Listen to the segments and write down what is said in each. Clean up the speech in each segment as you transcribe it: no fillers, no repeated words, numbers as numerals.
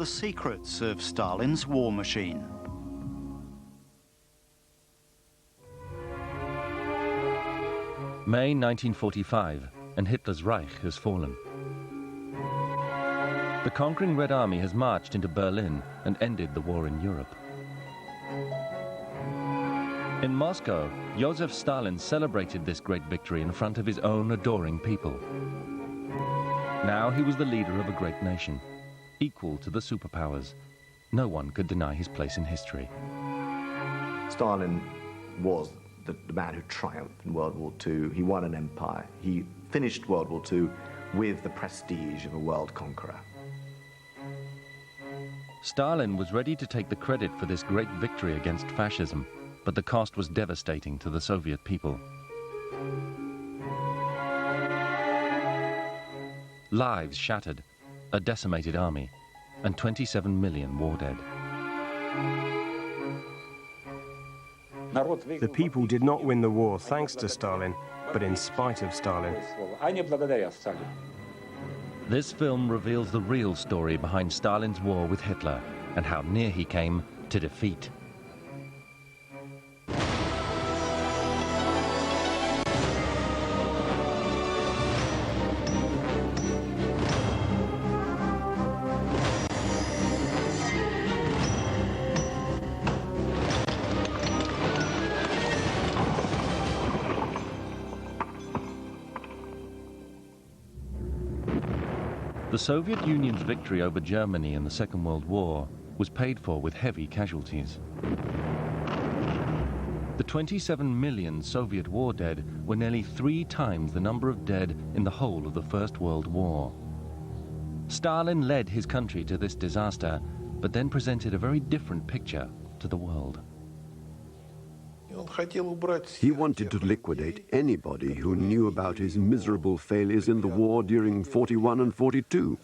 the secrets of Stalin's war machine. May 1945, and Hitler's Reich has fallen. The conquering Red Army has marched into Berlin and ended the war in Europe. In Moscow, Joseph Stalin celebrated this great victory in front of his own adoring people. Now he was the leader of a great nation, equal to the superpowers. No one could deny his place in history. Stalin was the man who triumphed in World War II. He won an empire. He finished World War II with the prestige of a world conqueror. Stalin was ready to take the credit for this great victory against fascism, but the cost was devastating to the Soviet people. Lives shattered, a decimated army, and 27 million war dead. The people did not win the war thanks to Stalin, but in spite of Stalin. This film reveals the real story behind Stalin's war with Hitler and how near he came to defeat. The Soviet Union's victory over Germany in the Second World War was paid for with heavy casualties. The 27 million Soviet war dead were nearly 3 times the number of dead in the whole of the First World War. Stalin led his country to this disaster, but then presented a very different picture to the world. He wanted to liquidate anybody who knew about his miserable failures in the war during 41 and 42.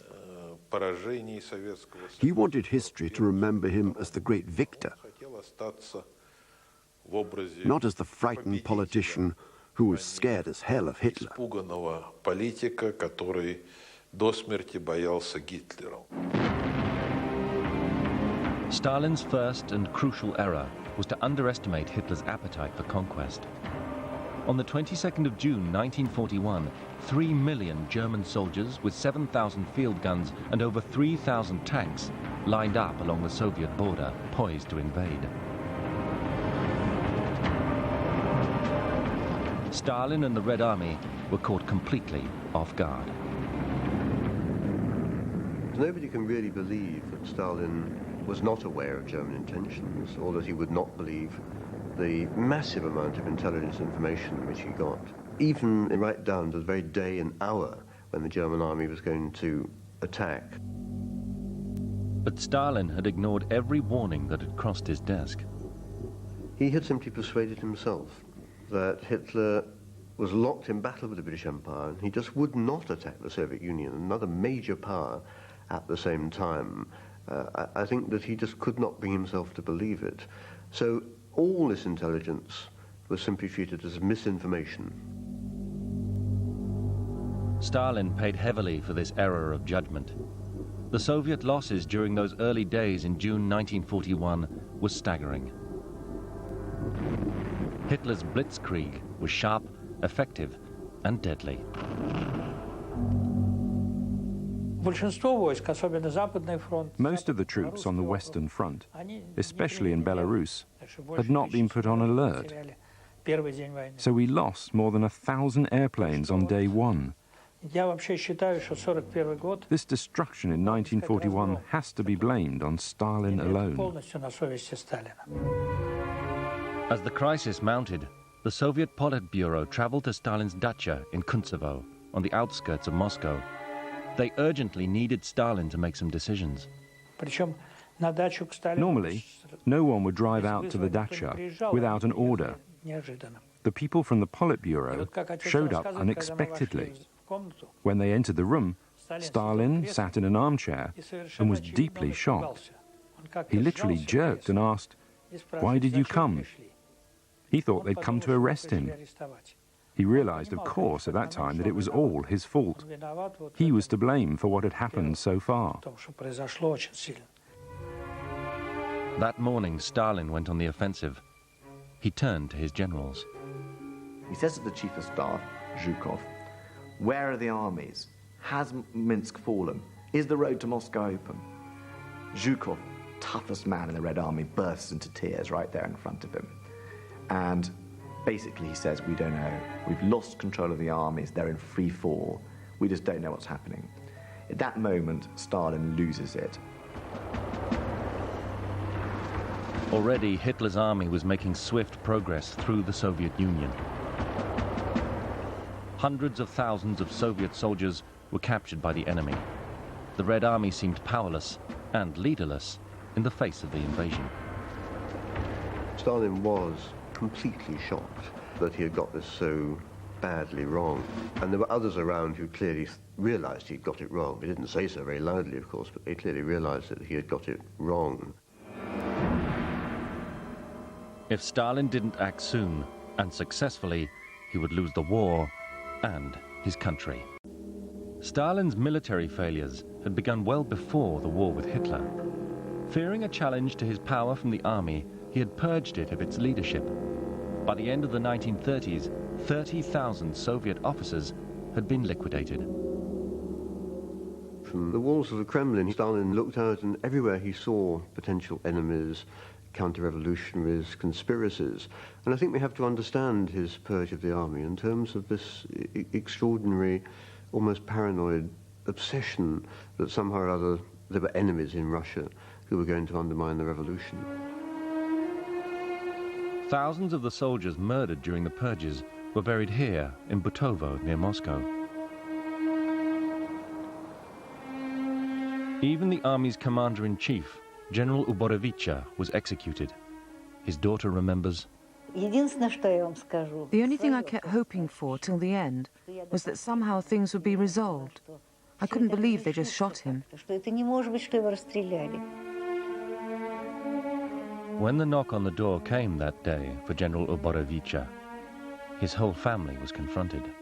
He wanted history to remember him as the great victor, not as the frightened politician who was scared as hell of Hitler. Stalin's first and crucial error was to underestimate Hitler's appetite for conquest. On the 22nd of June 1941, 3 million German soldiers with 7,000 field guns and over 3,000 tanks lined up along the Soviet border, poised to invade. Stalin and the Red Army were caught completely off guard. Nobody can really believe that Stalin was not aware of German intentions, or that he would not believe the massive amount of intelligence information which he got, even right down to the very day and hour when the German army was going to attack. But Stalin had ignored every warning that had crossed his desk. He had simply persuaded himself that Hitler was locked in battle with the British Empire, and he just would not attack the Soviet Union, another major power, at the same time. I think that he just could not bring himself to believe it. So all this intelligence was simply treated as misinformation. Stalin paid heavily for this error of judgment. The Soviet losses during those early days in June 1941 were staggering. Hitler's blitzkrieg was sharp, effective, and deadly. Most of the troops on the Western Front, especially in Belarus, had not been put on alert. So we lost more than 1,000 airplanes on day one. This destruction in 1941 has to be blamed on Stalin alone. As the crisis mounted, the Soviet Politburo traveled to Stalin's dacha in Kuntsevo, on the outskirts of Moscow. They urgently needed Stalin to make some decisions. Normally, no one would drive out to the dacha without an order. The people from the Politburo showed up unexpectedly. When they entered the room, Stalin sat in an armchair and was deeply shocked. He literally jerked and asked, "Why did you come?" He thought they'd come to arrest him. He realized, of course, at that time that it was all his fault. He was to blame for what had happened so far. That morning, Stalin went on the offensive. He turned to his generals. He says to the chief of staff, Zhukov, "Where are the armies? Has Minsk fallen? Is the road to Moscow open?" Zhukov, toughest man in the Red Army, bursts into tears right there in front of him. And basically he says, "We don't know. We've lost control of the armies. They're in free fall. We just don't know what's happening." At that moment, Stalin loses it. Already, Hitler's army was making swift progress through the Soviet Union. Hundreds of thousands of Soviet soldiers were captured by the enemy. The Red Army seemed powerless and leaderless in the face of the invasion. Stalin was completely shocked that he had got this so badly wrong. And there were others around who clearly realized he'd got it wrong. They didn't say so very loudly, of course, but they clearly realized that he had got it wrong. If Stalin didn't act soon and successfully, he would lose the war and his country. Stalin's military failures had begun well before the war with Hitler. Fearing a challenge to his power from the army, he had purged it of its leadership. By the end of the 1930s, 30,000 Soviet officers had been liquidated. From the walls of the Kremlin, Stalin looked out, and everywhere he saw potential enemies, counter-revolutionaries, conspiracies. And I think we have to understand his purge of the army in terms of this extraordinary, almost paranoid obsession that somehow or other there were enemies in Russia who were going to undermine the revolution. Thousands of the soldiers murdered during the purges were buried here in Butovo, near Moscow. Even the army's commander-in-chief, General Uborovicha, was executed. His daughter remembers, "The only thing I kept hoping for till the end was that somehow things would be resolved. I couldn't believe they just shot him." When the knock on the door came that day for General Uborovicha, his whole family was confronted.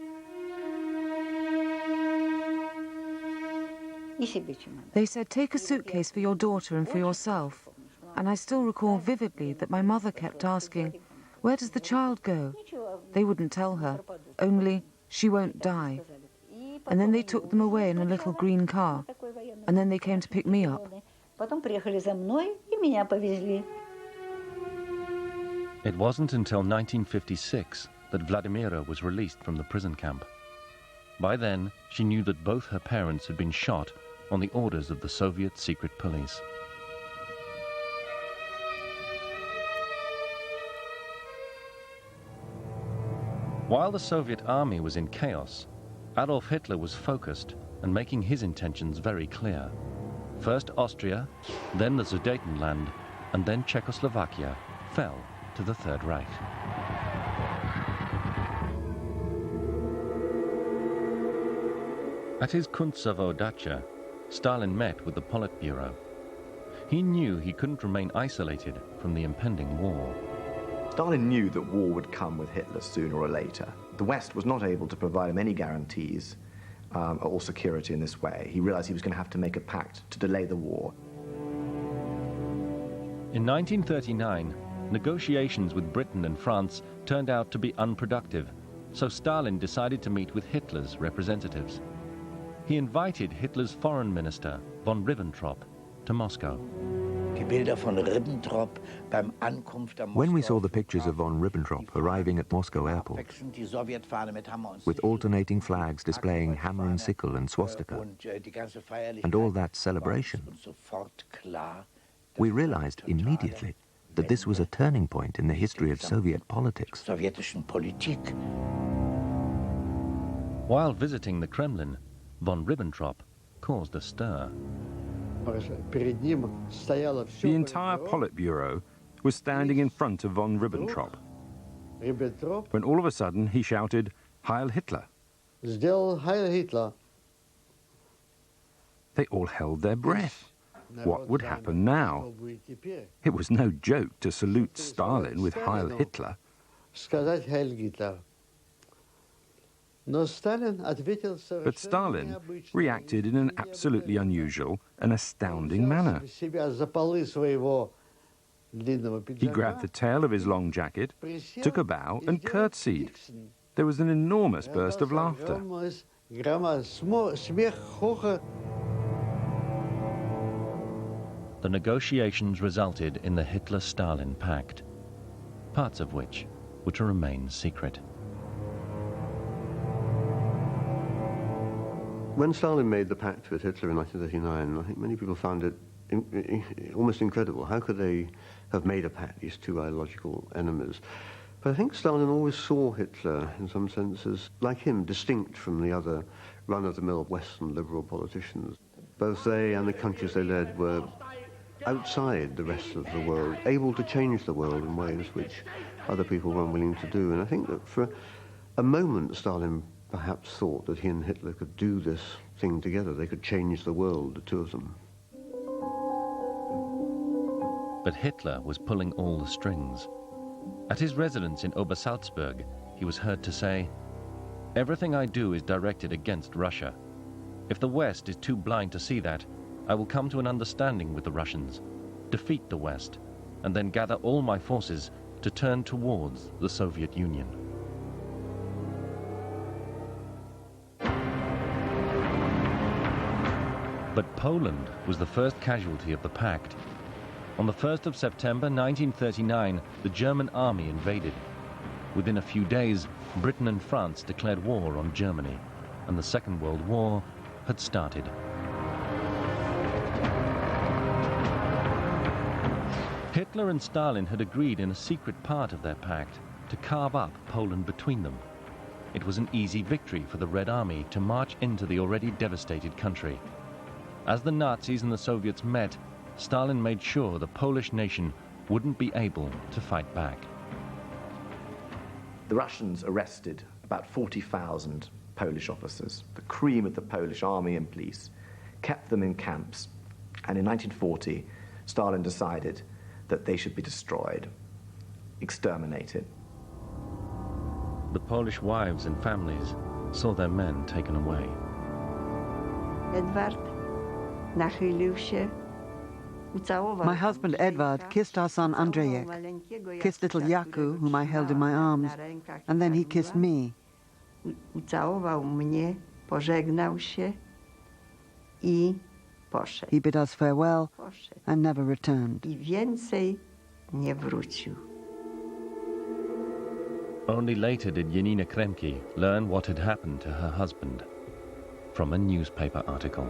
They said, "Take a suitcase for your daughter and for yourself." And I still recall vividly that my mother kept asking, "Where does the child go?" They wouldn't tell her, only, "She won't die." And then they took them away in a little green car, and then they came to pick me up. It wasn't until 1956 that Vladimira was released from the prison camp. By then, she knew that both her parents had been shot on the orders of the Soviet secret police. While the Soviet army was in chaos, Adolf Hitler was focused and making his intentions very clear. First Austria, then the Sudetenland, and then Czechoslovakia fell to the Third Reich. At his Kuntsovo dacha, Stalin met with the Politburo. He knew he couldn't remain isolated from the impending war. Stalin knew that war would come with Hitler sooner or later. The West was not able to provide him any guarantees or security in this way. He realized he was going to have to make a pact to delay the war. In 1939, negotiations with Britain and France turned out to be unproductive, so Stalin decided to meet with Hitler's representatives. He invited Hitler's foreign minister, von Ribbentrop, to Moscow. When we saw the pictures of von Ribbentrop arriving at Moscow airport, with alternating flags displaying hammer and sickle and swastika, and all that celebration, we realized immediately that this was a turning point in the history of Soviet politics. While visiting the Kremlin, von Ribbentrop caused a stir. The entire Politburo was standing in front of von Ribbentrop, when all of a sudden he shouted, "Heil Hitler!" They all held their breath. What would happen now? It was no joke to salute Stalin with Heil Hitler. But Stalin reacted in an absolutely unusual and astounding manner. He grabbed the tail of his long jacket, took a bow and curtsied. There was an enormous burst of laughter. The negotiations resulted in the Hitler-Stalin Pact, parts of which were to remain secret. When Stalin made the pact with Hitler in 1939, I think many people found it almost incredible. How could they have made a pact, these two ideological enemies? But I think Stalin always saw Hitler, in some sense, as, like him, distinct from the other run-of-the-mill Western liberal politicians. Both they and the countries they led were outside the rest of the world, able to change the world in ways which other people were unwilling to do. And I think that for a moment Stalin perhaps thought that he and Hitler could do this thing together. They could change the world, the two of them. But Hitler was pulling all the strings. At his residence in Obersalzberg, he was heard to say, "Everything I do is directed against Russia. If the West is too blind to see that, I will come to an understanding with the Russians, defeat the West, and then gather all my forces to turn towards the Soviet Union." But Poland was the first casualty of the pact. On the 1st of September 1939, the German army invaded. Within a few days, Britain and France declared war on Germany, and the Second World War had started. Hitler and Stalin had agreed in a secret part of their pact to carve up Poland between them. It was an easy victory for the Red Army to march into the already devastated country. As the Nazis and the Soviets met, Stalin made sure the Polish nation wouldn't be able to fight back. The Russians arrested about 40,000 Polish officers, the cream of the Polish army and police, kept them in camps, and in 1940, Stalin decided that they should be destroyed, exterminated. The Polish wives and families saw their men taken away. My husband Edward kissed our son Andrzejek, kissed little Yaku, whom I held in my arms, and then he kissed me. He bid us farewell and never returned. Only later did Janina Kremke learn what had happened to her husband from a newspaper article.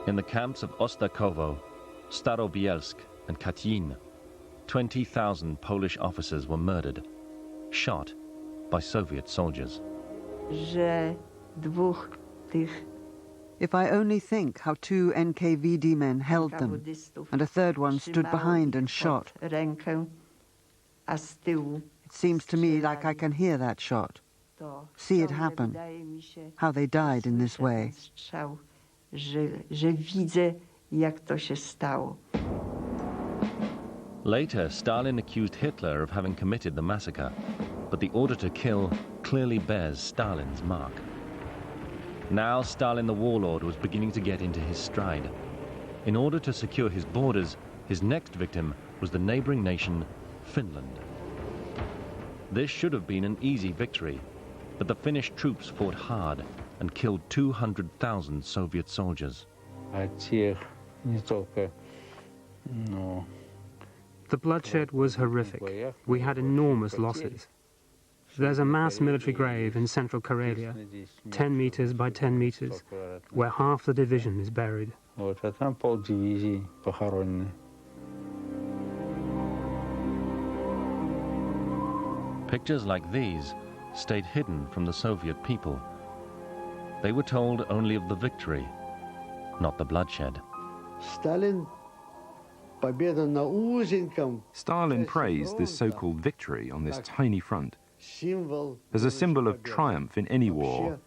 In the camps of Ostakowo, Starobielsk and Katyn, 20,000 Polish officers were murdered, shot by Soviet soldiers. If I only think how 2 NKVD men held them, and a third one stood behind and shot. It seems to me like I can hear that shot, see it happen, how they died in this way. Later, Stalin accused Hitler of having committed the massacre, but the order to kill clearly bears Stalin's mark. Now Stalin the warlord was beginning to get into his stride. In order to secure his borders, his next victim was the neighboring nation, Finland. This should have been an easy victory, but the Finnish troops fought hard and killed 200,000 Soviet soldiers. The bloodshed was horrific. We had enormous losses. There's a mass military grave in central Karelia, 10 meters by 10 meters, where half the division is buried. Pictures like these stayed hidden from the Soviet people. They were told only of the victory, not the bloodshed. Stalin praised this so-called victory on this tiny front as a symbol of triumph in any war,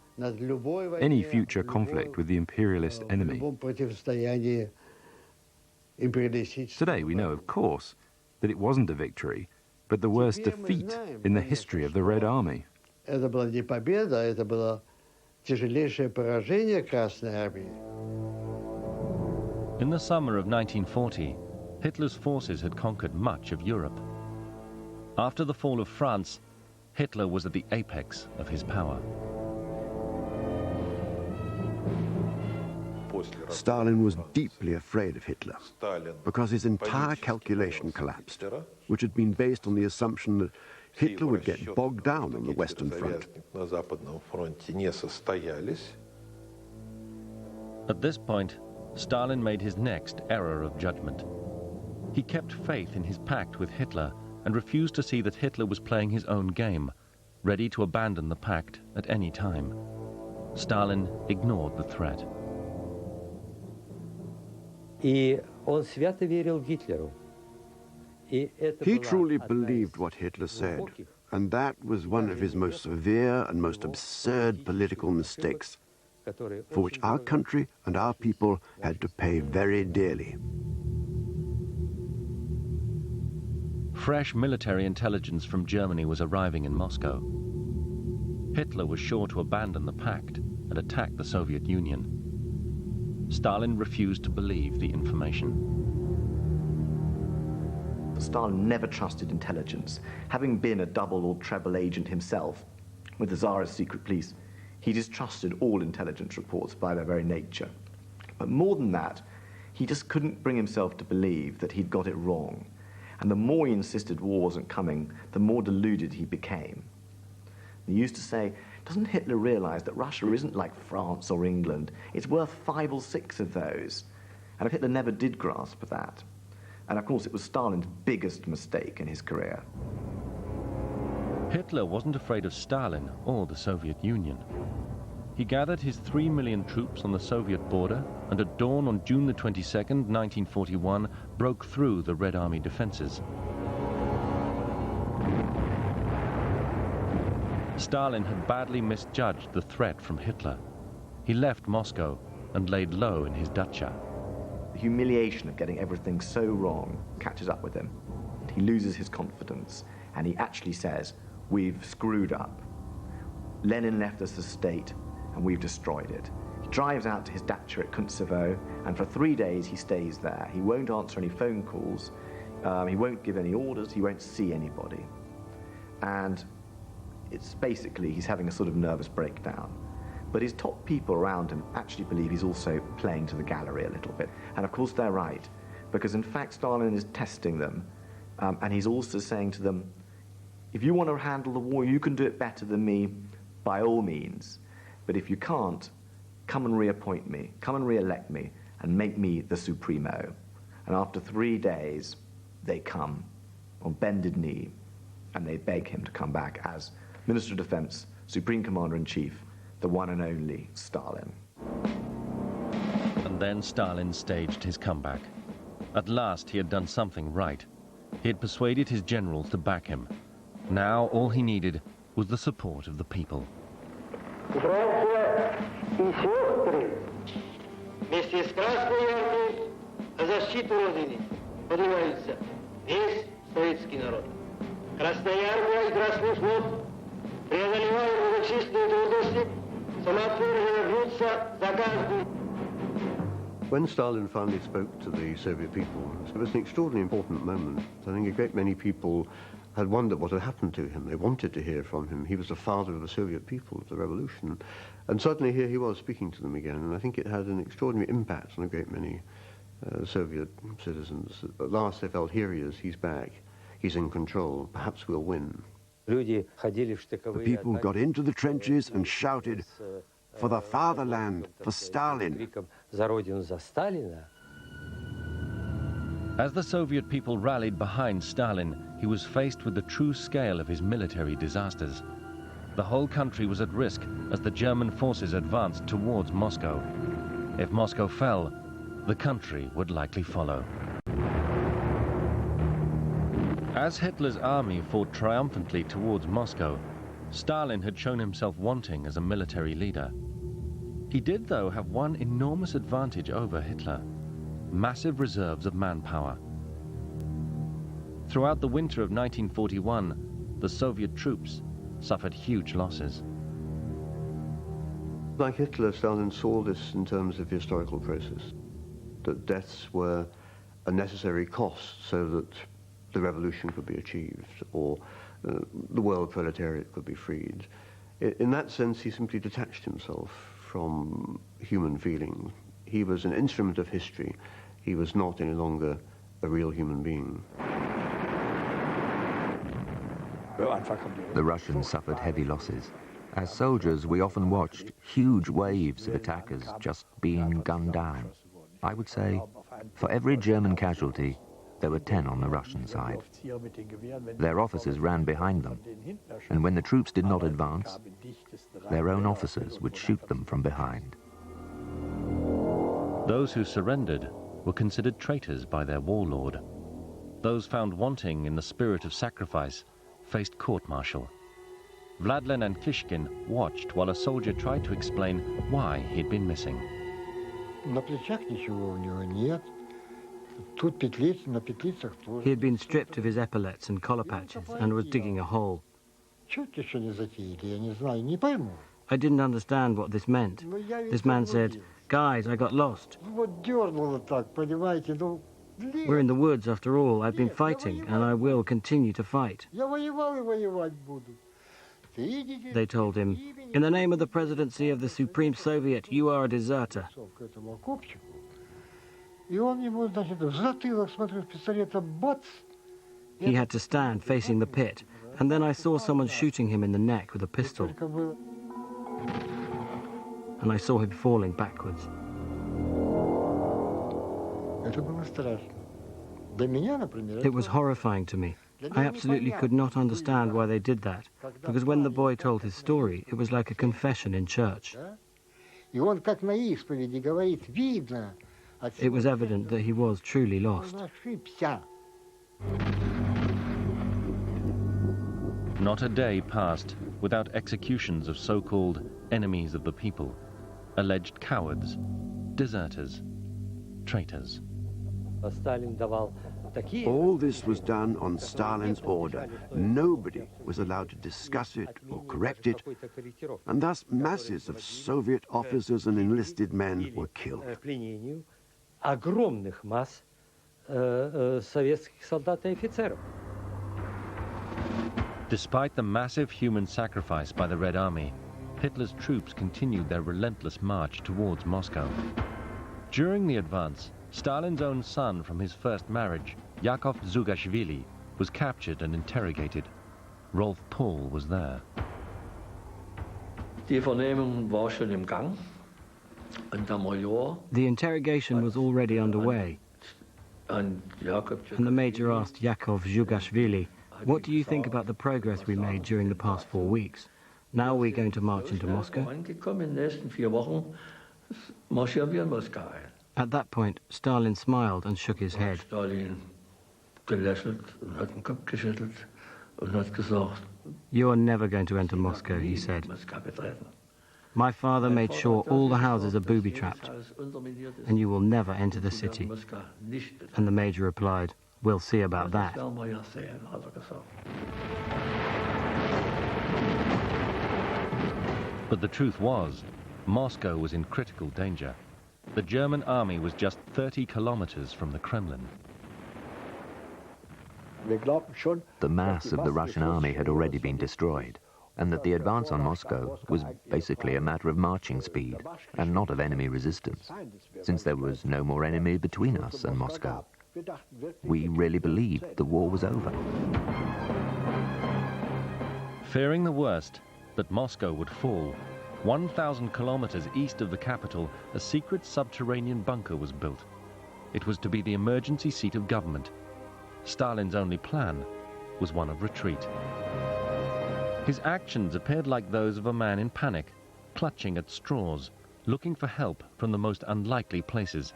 any future conflict with the imperialist enemy. Today we know, of course, that it wasn't a victory, but the worst defeat in the history of the Red Army. Это была не победа, это было тяжелейшее поражение Красной Армии. In the summer of 1940, Hitler's forces had conquered much of Europe. After the fall of France, Hitler was at the apex of his power. Stalin was deeply afraid of Hitler because his entire calculation collapsed, which had been based on the assumption that Hitler would get bogged down on the Western Front. At this point, Stalin made his next error of judgment. He kept faith in his pact with Hitler and refused to see that Hitler was playing his own game, ready to abandon the pact at any time. Stalin ignored the threat. He truly believed what Hitler said, and that was one of his most severe and most absurd political mistakes, for which our country and our people had to pay very dearly. Fresh military intelligence from Germany was arriving in Moscow. Hitler was sure to abandon the pact and attack the Soviet Union. Stalin refused to believe the information. Stalin never trusted intelligence. Having been a double or treble agent himself with the Tsarist secret police, he distrusted all intelligence reports by their very nature. But more than that, he just couldn't bring himself to believe that he'd got it wrong. And the more he insisted war wasn't coming, the more deluded he became. He used to say, doesn't Hitler realize that Russia isn't like France or England? It's worth 5 or 6 of those. And Hitler never did grasp that. And of course, it was Stalin's biggest mistake in his career. Hitler wasn't afraid of Stalin or the Soviet Union. He gathered his 3 million troops on the Soviet border and at dawn on June the 22nd, 1941, broke through the Red Army defenses. Stalin had badly misjudged the threat from Hitler. He left Moscow and laid low in his dacha. The humiliation of getting everything so wrong catches up with him. He loses his confidence, and he actually says, we've screwed up. Lenin left us a state, and we've destroyed it. He drives out to his dacha at Kuntsevo, and for 3 days he stays there. He won't answer any phone calls, he won't give any orders, he won't see anybody. And it's basically he's having a sort of nervous breakdown. But his top people around him actually believe he's also playing to the gallery a little bit. And of course they're right, because in fact Stalin is testing them, and he's also saying to them, if you want to handle the war, you can do it better than me, by all means. But if you can't, come and reappoint me, come and re-elect me, and make me the Supremo. And after 3 days, they come on bended knee, and they beg him to come back as Minister of Defense, Supreme Commander-in-Chief, the one and only Stalin. And then Stalin staged his comeback. At last he had done something right. He had persuaded his generals to back him. Now all he needed was the support of the people. Братья и сестры, вместе с Красной Армией за защиту Родины поднимается весь советский народ. Красная Армия и Красный флот, преодолевая многочисленные трудности, самоотверженно рвутся за каждый. When Stalin finally spoke to the Soviet people, it was an extraordinarily important moment. I think a great many people had wondered what had happened to him. They wanted to hear from him. He was the father of the Soviet people, of the revolution. And suddenly here he was speaking to them again, and I think it had an extraordinary impact on a great many Soviet citizens. At last they felt, here he is, he's back, he's in control, perhaps we'll win. The people got into the trenches and shouted, for the fatherland, for Stalin. As the Soviet people rallied behind Stalin, he was faced with the true scale of his military disasters. The whole country was at risk as the German forces advanced towards Moscow. If Moscow fell, the country would likely follow. As Hitler's army fought triumphantly towards Moscow, Stalin had shown himself wanting as a military leader. He did, though, have one enormous advantage over Hitler: massive reserves of manpower. Throughout the winter of 1941, the Soviet troops suffered huge losses. Like Hitler, Stalin saw this in terms of the historical process, that deaths were a necessary cost so that the revolution could be achieved, or the world proletariat could be freed. In that sense, he simply detached himself from human feeling. He was an instrument of history. He was not any longer a real human being. The Russians suffered heavy losses. As soldiers, we often watched huge waves of attackers just being gunned down. I would say, for every German casualty, there were 10 on the Russian side. Their officers ran behind them, and when the troops did not advance, their own officers would shoot them from behind. Those who surrendered were considered traitors by their warlord. Those found wanting in the spirit of sacrifice faced court-martial. Vladlen and Kishkin watched while a soldier tried to explain why he'd been missing. He had been stripped of his epaulets and collar patches and was digging a hole. I didn't understand what this meant. This man said, "Guys, I got lost. We're in the woods after all. I've been fighting and I will continue to fight." They told him, "In the name of the presidency of the Supreme Soviet, you are a deserter." He had to stand facing the pit, and then I saw someone shooting him in the neck with a pistol. And I saw him falling backwards. It was horrifying to me. I absolutely could not understand why they did that, because when the boy told his story, it was like a confession in church. It was evident that he was truly lost. Not a day passed without executions of so-called enemies of the people, alleged cowards, deserters, traitors. All this was done on Stalin's order. Nobody was allowed to discuss it or correct it, and thus masses of Soviet officers and enlisted men were killed. Despite the massive human sacrifice by the Red Army, Hitler's troops continued their relentless march towards Moscow. During the advance, Stalin's own son from his first marriage, Joseph Dzhugashvili, was captured and interrogated. Rolf Paul was there. The interrogation was already underway, and the major asked Joseph Dzhugashvili, "What do you think about the progress we made during the past 4 weeks? Now we're going to march into Moscow?" At that point, Stalin smiled and shook his head. "You are never going to enter Moscow," he said. "My father made sure all the houses are booby-trapped, and you will never enter the city." And the major replied, "We'll see about that." But the truth was, Moscow was in critical danger. The German army was just 30 kilometers from the Kremlin. The mass of the Russian army had already been destroyed, and that the advance on Moscow was basically a matter of marching speed and not of enemy resistance, since there was no more enemy between us and Moscow. We really believed the war was over. Fearing the worst, that Moscow would fall, 1,000 kilometers east of the capital, a secret subterranean bunker was built. It was to be the emergency seat of government. Stalin's only plan was one of retreat. His actions appeared like those of a man in panic, clutching at straws, looking for help from the most unlikely places.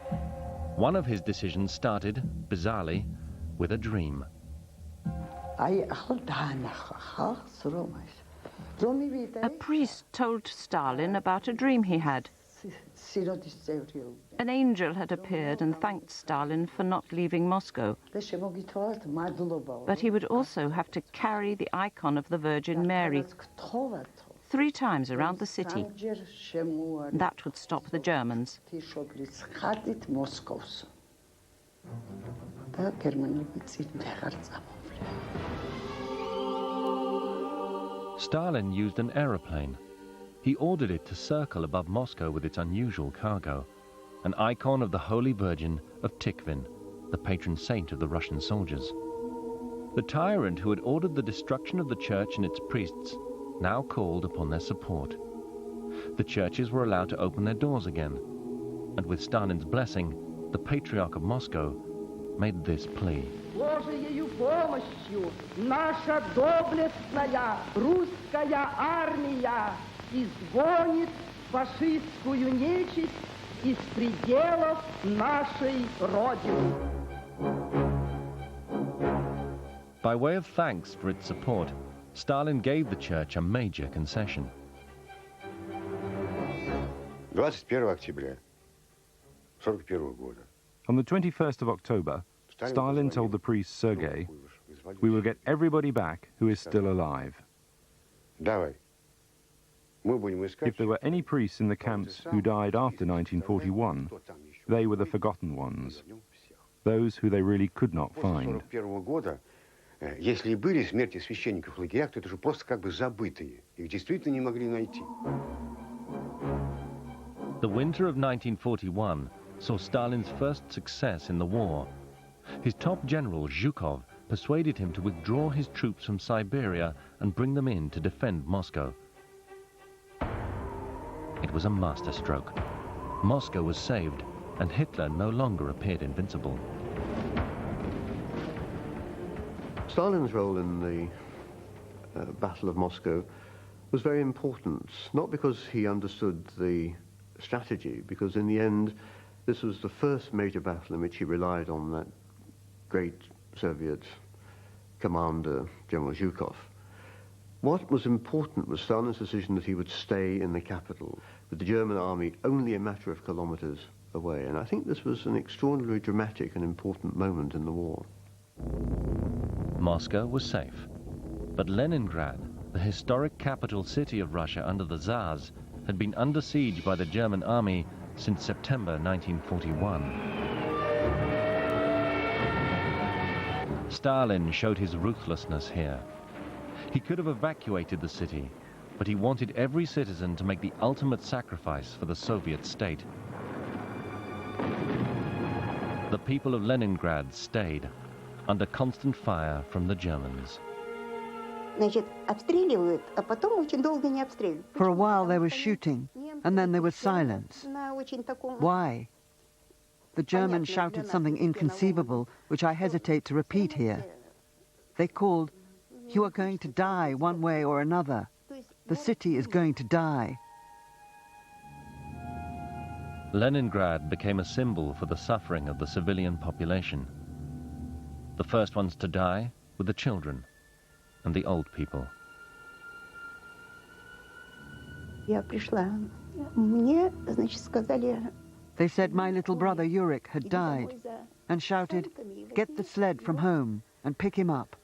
One of his decisions started, bizarrely, with a dream. A priest told Stalin about a dream he had. An angel had appeared and thanked Stalin for not leaving Moscow. But he would also have to carry the icon of the Virgin Mary 3 times around the city. That would stop the Germans. Stalin used an aeroplane. He ordered it to circle above Moscow with its unusual cargo, an icon of the Holy Virgin of Tikhvin, the patron saint of the Russian soldiers. The tyrant who had ordered the destruction of the church and its priests now called upon their support. The churches were allowed to open their doors again, and with Stalin's blessing, the Patriarch of Moscow made this plea. Божиею помощью наша доблестная русская армия изгонит фашистскую нечисть из пределов нашей Родины. By way of thanks for its support, Stalin gave the church a major concession. 21 октября 1941 года. On the 21st of October, Stalin told the priest Sergei, "We will get everybody back who is still alive." If there were any priests in the camps who died after 1941, they were the forgotten ones, those who they really could not find. Если и были смерти священников в лагерях, то это же просто как бы забытые. Их действительно не могли найти. The winter of 1941 saw Stalin's first success in the war. His top general, Zhukov, persuaded him to withdraw his troops from Siberia and bring them in to defend Moscow. It was a masterstroke. Moscow was saved, and Hitler no longer appeared invincible. Stalin's role in the Battle of Moscow was very important, not because he understood the strategy, because in the end, this was the first major battle in which he relied on that great Soviet commander, General Zhukov. What was important was Stalin's decision that he would stay in the capital, with the German army only a matter of kilometers away. And I think this was an extraordinarily dramatic and important moment in the war. Moscow was safe, but Leningrad, the historic capital city of Russia under the Tsars, had been under siege by the German army since September 1941. Stalin showed his ruthlessness here. He could have evacuated the city, but he wanted every citizen to make the ultimate sacrifice for the Soviet state. The people of Leningrad stayed, under constant fire from the Germans. For a while there was shooting, and then there was silence. Why? The Germans shouted something inconceivable, which I hesitate to repeat here. They called, "You are going to die one way or another. The city is going to die." Leningrad became a symbol for the suffering of the civilian population. The first ones to die were the children and the old people. They said my little brother Yurik had died and shouted, "Get the sled from home and pick him up."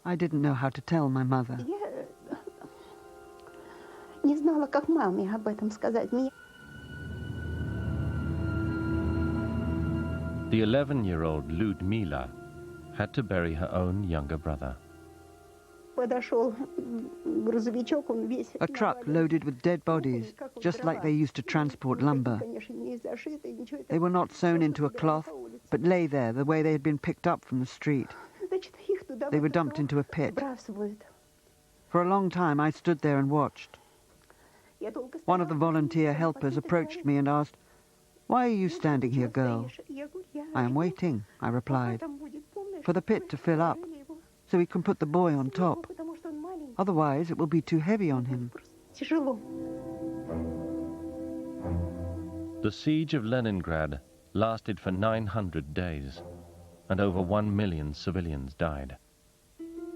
I didn't know how to tell my mother. The 11-year-old Ludmila had to bury her own younger brother. A truck loaded with dead bodies, just like they used to transport lumber. They were not sewn into a cloth, but lay there the way they had been picked up from the street. They were dumped into a pit. For a long time I stood there and watched. One of the volunteer helpers approached me and asked, "Why are you standing here, girl?" "I am waiting," I replied, "for the pit to fill up, so we can put the boy on top. Otherwise it will be too heavy on him." The siege of Leningrad lasted for 900 days, and over 1 million civilians died.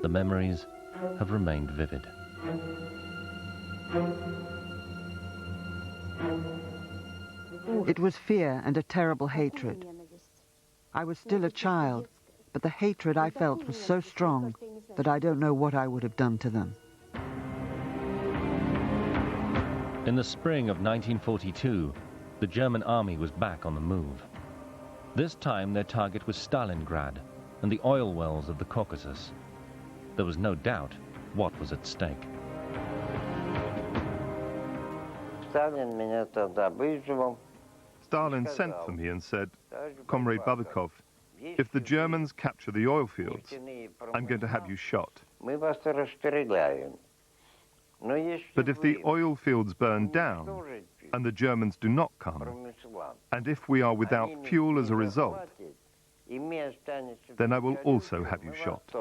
The memories have remained vivid. It was fear and a terrible hatred. I was still a child, but the hatred I felt was so strong that I don't know what I would have done to them. In the spring of 1942, the German army was back on the move. This time their target was Stalingrad and the oil wells of the Caucasus. There was no doubt what was at stake. Stalin sent for me and said, "Comrade Babikov, if the Germans capture the oil fields, I'm going to have you shot. But if the oil fields burn down and the Germans do not come, and if we are without fuel as a result, then I will also have you shot."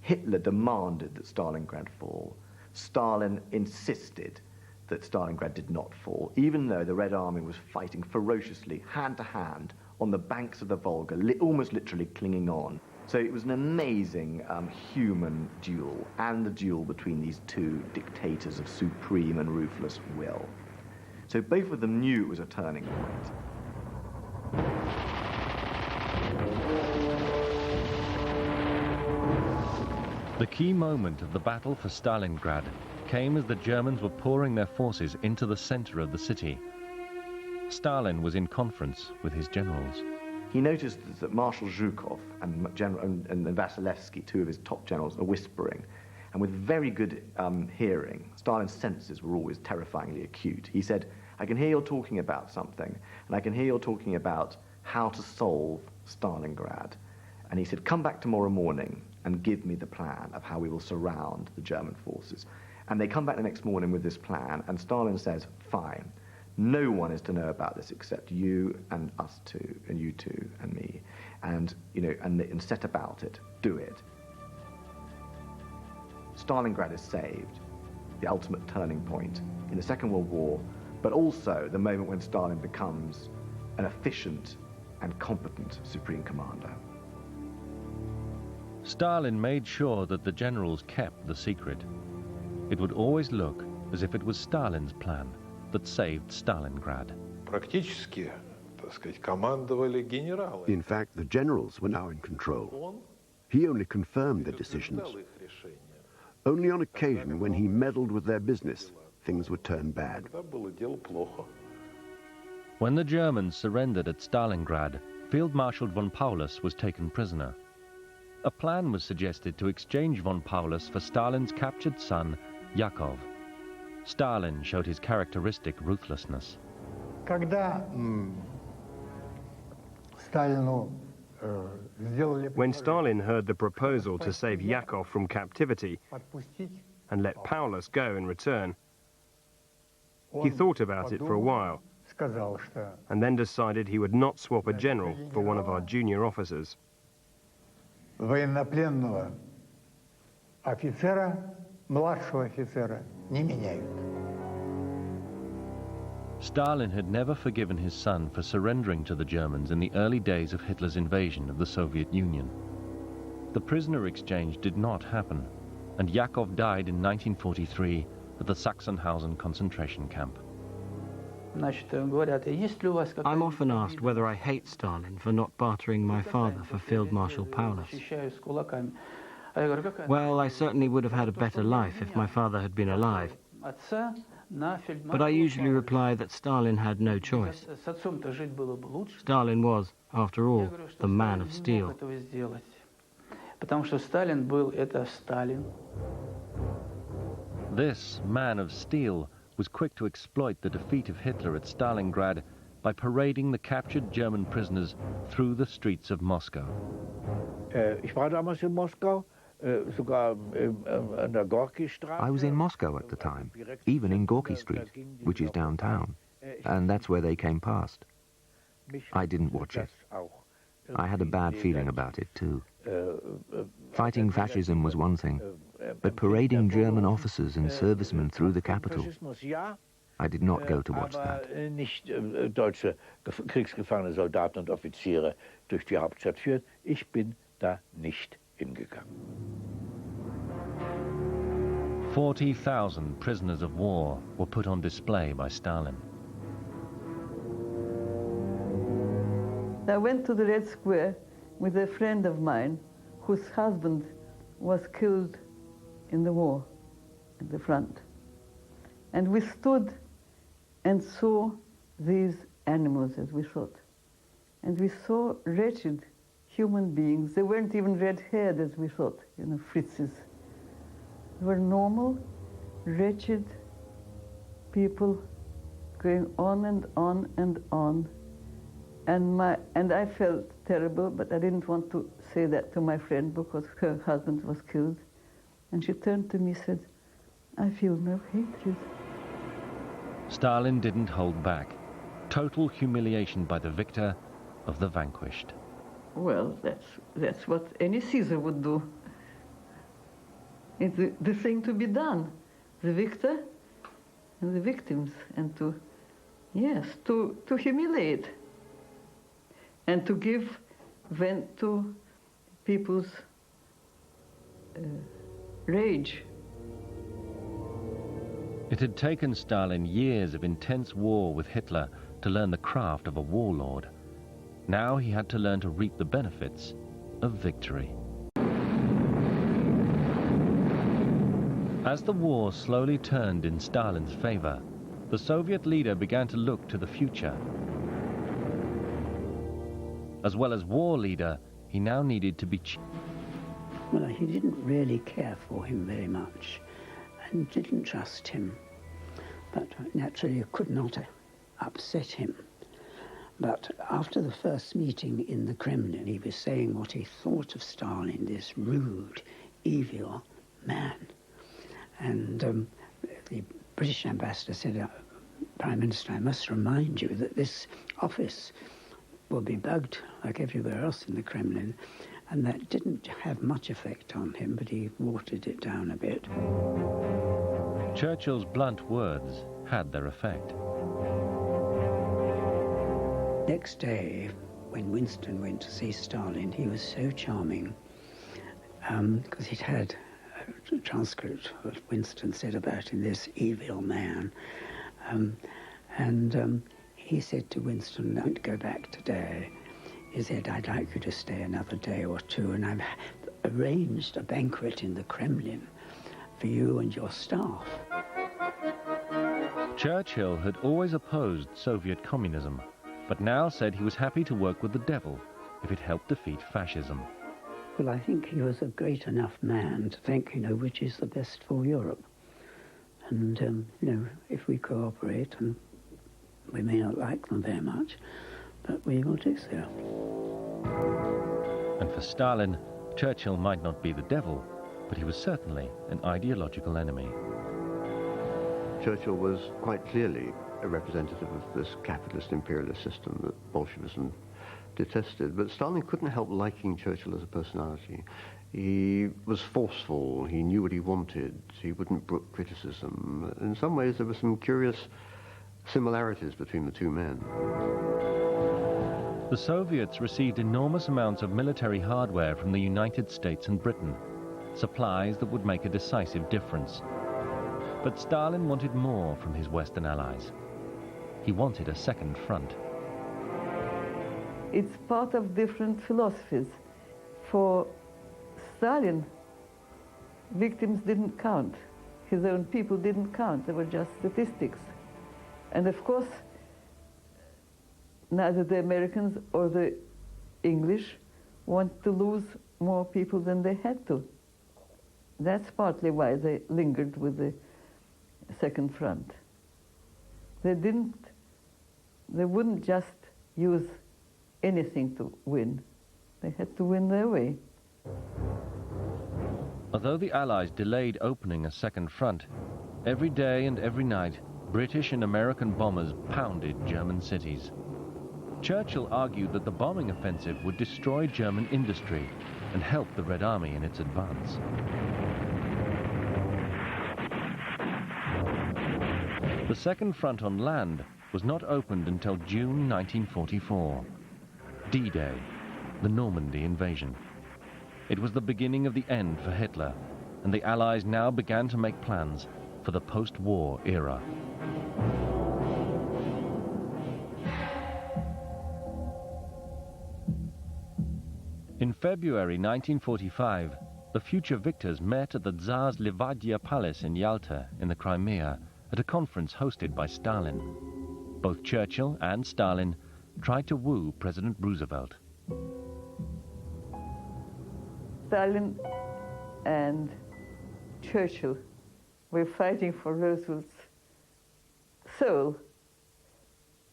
Hitler demanded that Stalingrad fall. Stalin insisted that Stalingrad did not fall, even though the Red Army was fighting ferociously, hand to hand, on the banks of the Volga, almost literally clinging on. So it was an amazing human duel, and the duel between these two dictators of supreme and ruthless will. So both of them knew it was a turning point. The key moment of the battle for Stalingrad came as the Germans were pouring their forces into the center of the city. Stalin was in conference with his generals. He noticed that Marshal Zhukov and Vasilevsky, two of his top generals, are whispering. And with very good hearing, Stalin's senses were always terrifyingly acute. He said, "I can hear you're talking about something, and I can hear you're talking about how to solve Stalingrad." And he said, "Come back tomorrow morning and give me the plan of how we will surround the German forces." And they come back the next morning with this plan, and Stalin says, "Fine. No one is to know about this except you and us two, and you two and me, and and set about it. Do it." Stalingrad is saved, the ultimate turning point in the Second World War, but also the moment when Stalin becomes an efficient and competent supreme commander. Stalin made sure that the generals kept the secret. It would always look as if it was Stalin's plan that saved Stalingrad. In fact, the generals were now in control. He only confirmed their decisions. Only on occasion, when he meddled with their business, things would turn bad. When the Germans surrendered at Stalingrad, Field Marshal von Paulus was taken prisoner. A plan was suggested to exchange von Paulus for Stalin's captured son, Yakov. Stalin showed his characteristic ruthlessness. When Stalin heard the proposal to save Yakov from captivity and let Paulus go in return, he thought about it for a while and then decided he would not swap a general for one of our junior officers. Военнопленного офицера, младшего офицера не меняют. Stalin had never forgiven his son for surrendering to the Germans in the early days of Hitler's invasion of the Soviet Union. The prisoner exchange did not happen, and Yakov died in 1943 at the Sachsenhausen concentration camp. I'm often asked whether I hate Stalin for not bartering my father for Field Marshal Paulus. Well, I certainly would have had a better life if my father had been alive. But I usually reply that Stalin had no choice. Stalin was, after all, the man of steel. This man of steel was quick to exploit the defeat of Hitler at Stalingrad by parading the captured German prisoners through the streets of Moscow. I was in Moscow at the time, even in Gorky Street, which is downtown, and that's where they came past. I didn't watch it. I had a bad feeling about it too. Fighting fascism was one thing, but parading German officers and servicemen through the capital, I did not go to watch that. Nicht deutsche kriegsgefangene Soldaten und Offiziere durch die Hauptstadt führen. Ich bin da nicht hingegangen. 40,000 prisoners of war were put on display by Stalin. I went to the Red Square with a friend of mine whose husband was killed in the war at the front. And we stood and saw these animals as we thought. And we saw wretched human beings. They weren't even red-haired as we thought, you know, Fritzes. They were normal, wretched people going on and on and on. And I felt terrible, but I didn't want to say that to my friend because her husband was killed. And she turned to me and said, I feel no hatred. Stalin didn't hold back. Total humiliation by the victor of the vanquished. Well, that's what any Caesar would do. It's the thing to be done. The victor and the victims, and to humiliate and to give vent to people's rage. It had taken Stalin years of intense war with Hitler to learn the craft of a warlord. Now he had to learn to reap the benefits of victory. As the war slowly turned in Stalin's favor, the Soviet leader began to look to the future. As well as war leader, he now needed to be Well, he didn't really care for him very much and didn't trust him. But naturally, you could not upset him. But after the first meeting in the Kremlin, he was saying what he thought of Stalin, this rude, evil man. And the British ambassador said, Prime Minister, I must remind you that this office will be bugged like everywhere else in the Kremlin. And that didn't have much effect on him, but he watered it down a bit. Churchill's blunt words had their effect. Next day, when Winston went to see Stalin, he was so charming, because he'd had a transcript of what Winston said about him, this evil man. He said to Winston, don't go back today. He said, I'd like you to stay another day or two, and I've arranged a banquet in the Kremlin for you and your staff. Churchill had always opposed Soviet communism, but now said he was happy to work with the devil if it helped defeat fascism. Well, I think he was a great enough man to think, which is the best for Europe. And, if we cooperate, and we may not like them very much, but we will do so. And for Stalin, Churchill might not be the devil, but he was certainly an ideological enemy. Churchill was quite clearly a representative of this capitalist imperialist system that Bolshevism detested, but Stalin couldn't help liking Churchill as a personality. He was forceful, he knew what he wanted, he wouldn't brook criticism. In some ways there were some curious similarities between the two men. The Soviets received enormous amounts of military hardware from the United States and Britain, supplies that would make a decisive difference. But Stalin wanted more from his Western allies. He wanted a second front. It's part of different philosophies. For Stalin, victims didn't count. His own people didn't count. They were just statistics. And of course, neither the Americans or the English want to lose more people than they had to. That's partly why they lingered with the second front. They wouldn't just use anything to win. They had to win their way. Although the Allies delayed opening a second front, every day and every night, British and American bombers pounded German cities. Churchill argued that the bombing offensive would destroy German industry and help the Red Army in its advance. The second front on land was not opened until June 1944. D-Day, the Normandy invasion. It was the beginning of the end for Hitler, and the Allies now began to make plans for the post-war era. In February 1945, the future victors met at the Tsar's Livadia Palace in Yalta, in the Crimea, at a conference hosted by Stalin. Both Churchill and Stalin tried to woo President Roosevelt. Stalin and Churchill were fighting for Roosevelt's soul,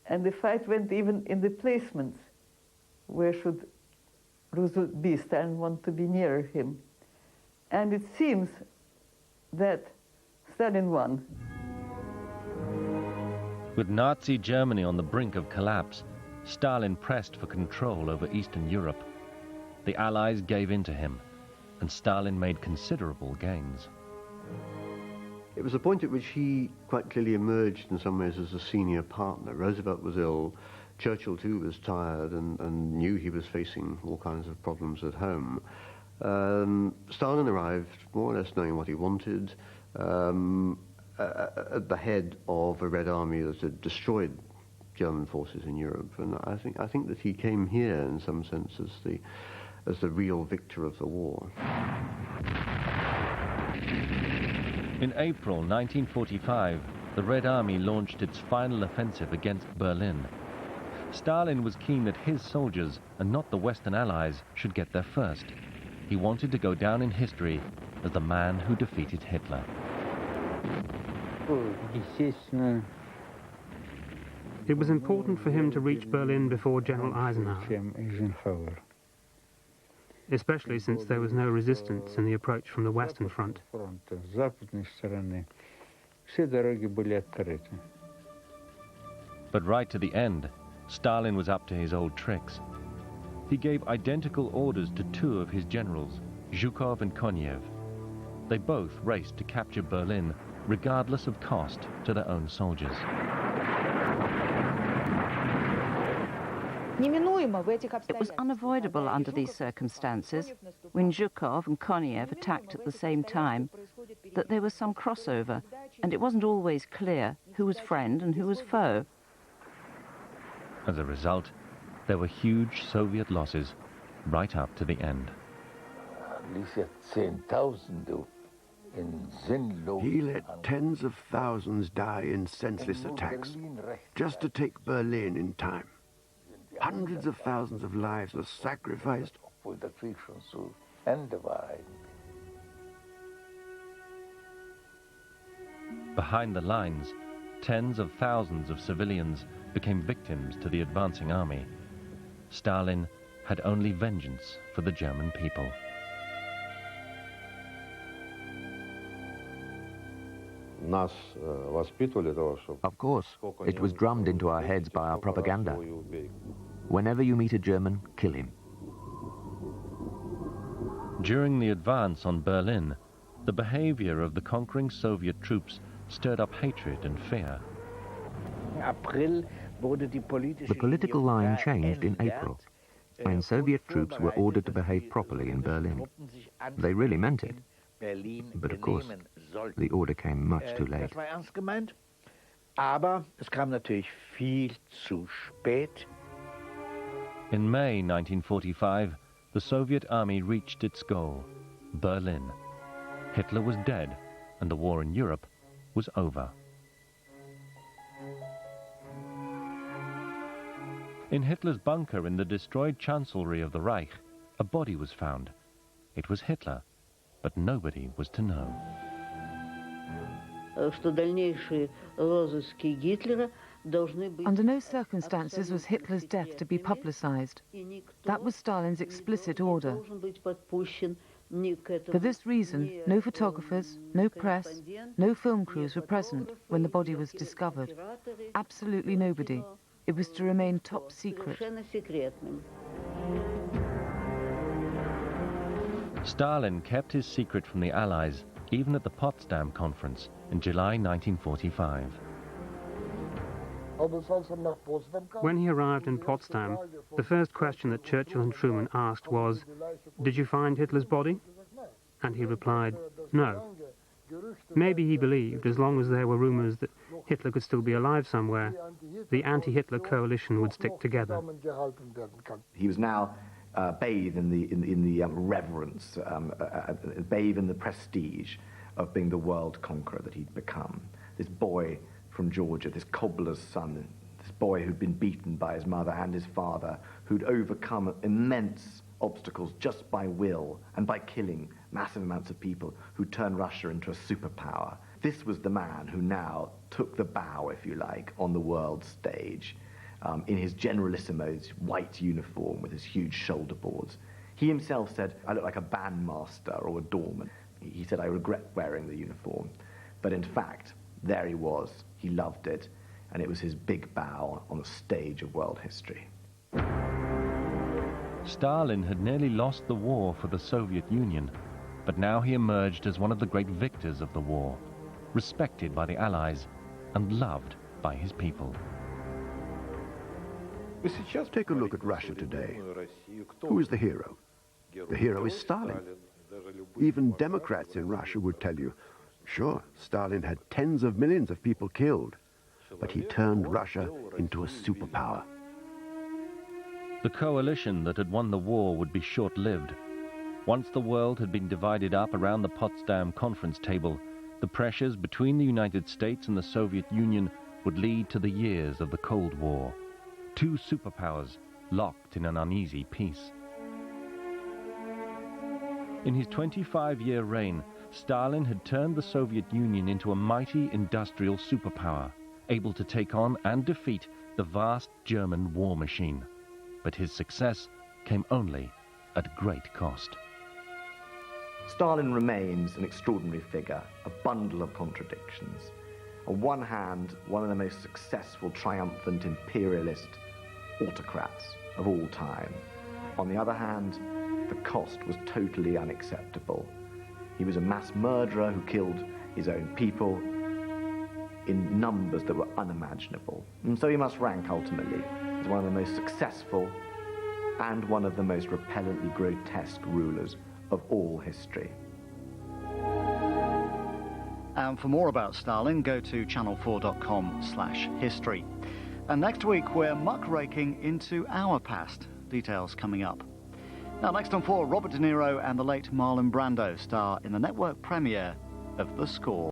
and the fight went even in the placements. Where should Roosevelt be? Stalin wanted to be nearer him. And it seems that Stalin won. With Nazi Germany on the brink of collapse, Stalin pressed for control over Eastern Europe. The Allies gave in to him, and Stalin made considerable gains. It was a point at which he quite clearly emerged in some ways as a senior partner. Roosevelt was ill. Churchill, too, was tired and knew he was facing all kinds of problems at home. Stalin arrived more or less knowing what he wanted, at the head of a Red Army that had destroyed German forces in Europe. And I think that he came here, in some sense, as the real victor of the war. In April 1945, the Red Army launched its final offensive against Berlin. Stalin was keen that his soldiers, and not the Western Allies, should get there first. He wanted to go down in history as the man who defeated Hitler. It was important for him to reach Berlin before General Eisenhower, especially since there was no resistance in the approach from the Western Front. But right to the end, Stalin was up to his old tricks. He gave identical orders to two of his generals, Zhukov and Konev. They both raced to capture Berlin, regardless of cost to their own soldiers. It was unavoidable under these circumstances, when Zhukov and Konev attacked at the same time, that there was some crossover, and it wasn't always clear who was friend and who was foe. As a result, there were huge Soviet losses right up to the end. He let tens of thousands die in senseless attacks just to take Berlin in time. Hundreds of thousands of lives were sacrificed. Behind the lines, tens of thousands of civilians became victims to the advancing army. Stalin had only vengeance for the German people. Of course, it was drummed into our heads by our propaganda. Whenever you meet a German, kill him. During the advance on Berlin, the behavior of the conquering Soviet troops stirred up hatred and fear. The political line changed in April, when Soviet troops were ordered to behave properly in Berlin. They really meant it. But of course, the order came much too late. In May 1945, the Soviet army reached its goal, Berlin. Hitler was dead, and the war in Europe was over. In Hitler's bunker in the destroyed chancellery of the Reich, a body was found. It was Hitler, but nobody was to know. Under no circumstances was Hitler's death to be publicized. That was Stalin's explicit order. For this reason, no photographers, no press, no film crews were present when the body was discovered. Absolutely nobody. It was to remain top secret. Stalin kept his secret from the Allies, even at the Potsdam Conference in July 1945. When he arrived in Potsdam, the first question that Churchill and Truman asked was, "Did you find Hitler's body?" And he replied, "No." Maybe he believed, as long as there were rumors that Hitler could still be alive somewhere, the anti-Hitler coalition would stick together. He was now bathe in the reverence, bathe in the prestige of being the world conqueror that he'd become. This boy from Georgia, this cobbler's son, this boy who'd been beaten by his mother and his father, who'd overcome immense obstacles just by will and by killing massive amounts of people, who turned Russia into a superpower. This was the man who now took the bow, if you like, on the world stage, in his generalissimo's white uniform with his huge shoulder boards. He himself said, "I look like a bandmaster or a doorman." He said, "I regret wearing the uniform." But in fact, there he was. He loved it, and it was his big bow on the stage of world history. Stalin had nearly lost the war for the Soviet Union, but now he emerged as one of the great victors of the war, respected by the Allies and loved by his people. Take a look at Russia today. Who is the hero? The hero is Stalin. Even Democrats in Russia would tell you, sure, Stalin had tens of millions of people killed, but he turned Russia into a superpower. The coalition that had won the war would be short-lived. Once the world had been divided up around the Potsdam Conference table, the pressures between the United States and the Soviet Union would lead to the years of the Cold War. Two superpowers locked in an uneasy peace. In his 25-year reign, Stalin had turned the Soviet Union into a mighty industrial superpower, able to take on and defeat the vast German war machine. But his success came only at great cost. Stalin remains an extraordinary figure, a bundle of contradictions. On one hand, one of the most successful, triumphant, imperialist autocrats of all time. On the other hand, the cost was totally unacceptable. He was a mass murderer who killed his own people in numbers that were unimaginable. And so he must rank ultimately as one of the most successful and one of the most repellently grotesque rulers of all history. And for more about Stalin, go to channel4.com/history. And next week, we're muckraking into our past. Details coming up. Now, next on 4, Robert De Niro and the late Marlon Brando star in the network premiere of The Score.